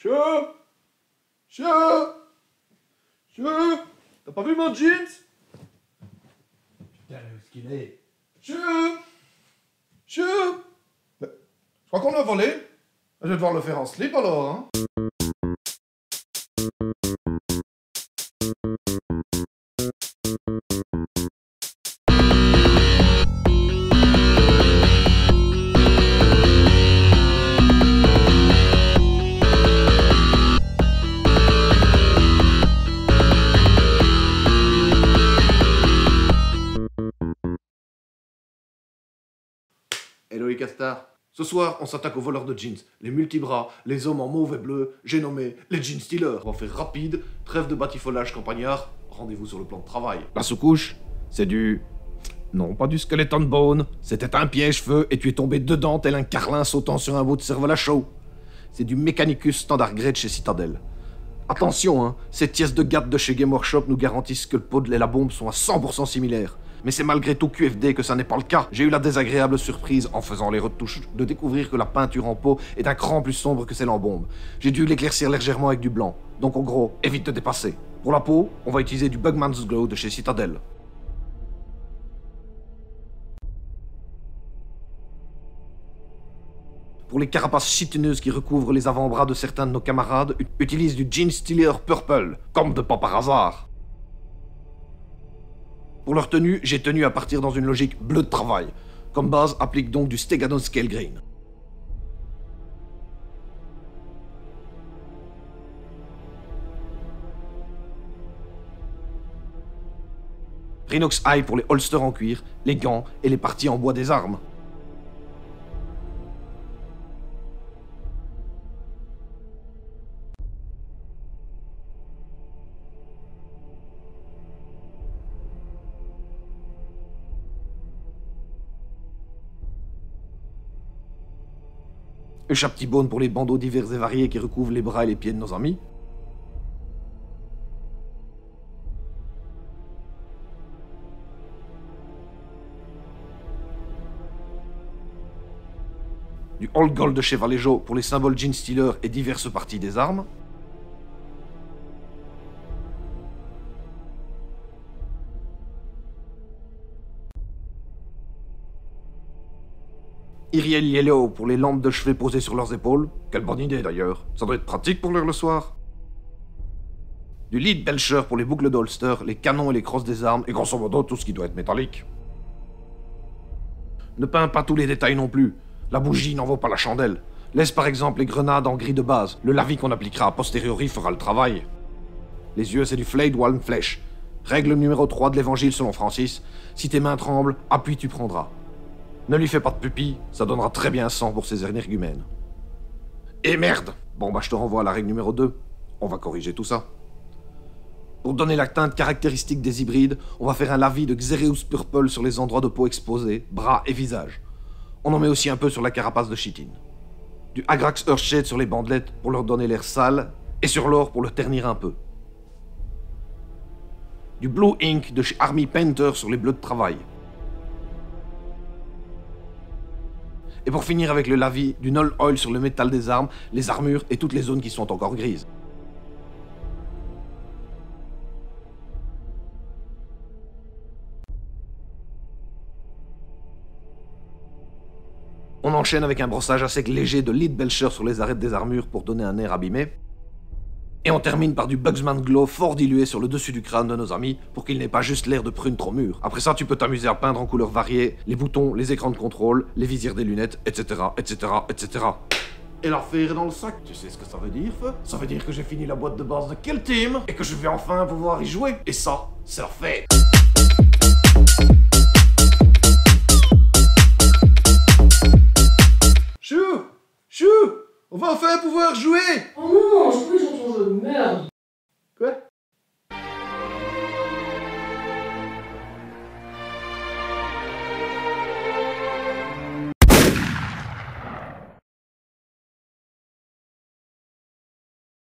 Chou! Chou! Chou! T'as pas vu mon jeans? Putain, où est-ce qu'il est? Chou! Chou! Je crois qu'on l'a volé. Je vais devoir le faire en slip alors, hein. Hello les castards. Ce soir, on s'attaque aux voleurs de jeans, les multibras, les hommes en mauve et bleu, j'ai nommé les jeans stealers. On va faire rapide, trêve de batifolage campagnard, rendez-vous sur le plan de travail. La sous-couche, c'est du... Non, pas du skeleton bone, c'était un piège-feu et tu es tombé dedans tel un carlin sautant sur un bout de cervelas à chaud. C'est du Mechanicus standard grade chez Citadel. Attention, hein, ces pièces de garde de chez Game Workshop nous garantissent que le pot et la bombe sont à 100% similaires. Mais c'est malgré tout QFD que ça n'est pas le cas. J'ai eu la désagréable surprise, en faisant les retouches, de découvrir que la peinture en peau est un cran plus sombre que celle en bombe. J'ai dû l'éclaircir légèrement avec du blanc. Donc en gros, évite de dépasser. Pour la peau, on va utiliser du Bugman's Glow de chez Citadel. Pour les carapaces chitineuses qui recouvrent les avant-bras de certains de nos camarades, utilise du Jean Stealer Purple, comme de pas par hasard. Pour leur tenue, j'ai tenu à partir dans une logique bleu de travail. Comme base, applique donc du Stegadon Scale Green. Rhinox Eye pour les holsters en cuir, les gants et les parties en bois des armes. Un chaptibone pour les bandeaux divers et variés qui recouvrent les bras et les pieds de nos amis. Du Old Gold de chez Vallejo pour les symboles Jean Stealer et diverses parties des armes. Iriel Yellow pour les lampes de chevet posées sur leurs épaules. Quelle bonne idée d'ailleurs. Ça doit être pratique pour l'heure le soir. Du Lead Belcher pour les boucles d'holster, les canons et les crosses des armes, et grosso modo tout ce qui doit être métallique. Ne peins pas tous les détails non plus. La bougie n'en vaut pas la chandelle. Laisse par exemple les grenades en gris de base. Le lavis qu'on appliquera a posteriori fera le travail. Les yeux c'est du Flayed Walm Flèche. Règle numéro 3 de l'évangile selon Francis. Si tes mains tremblent, appuie tu prendras. Ne lui fais pas de pupille, ça donnera très bien 100 pour ses énergumènes. Et merde! Bon bah je te renvoie à la règle numéro 2. On va corriger tout ça. Pour donner la teinte caractéristique des hybrides, on va faire un lavis de Xereus Purple sur les endroits de peau exposés, bras et visage. On en met aussi un peu sur la carapace de chitine. Du Agrax Earthshade sur les bandelettes pour leur donner l'air sale, et sur l'or pour le ternir un peu. Du Blue Ink de chez Army Painter sur les bleus de travail. Et pour finir avec le lavis, du Null Oil sur le métal des armes, les armures et toutes les zones qui sont encore grises. On enchaîne avec un brossage à sec léger de Lead Belcher sur les arêtes des armures pour donner un air abîmé. Et on termine par du Bugsman Glow fort dilué sur le dessus du crâne de nos amis pour qu'il n'ait pas juste l'air de prune trop mûre. Après ça, tu peux t'amuser à peindre en couleurs variées les boutons, les écrans de contrôle, les visières des lunettes, etc., etc., etc. Et l'affaire est dans le sac. Tu sais ce que ça veut dire, feu? Ça veut dire que j'ai fini la boîte de base de Kill Team et que je vais enfin pouvoir y jouer. Et ça, c'est la fête.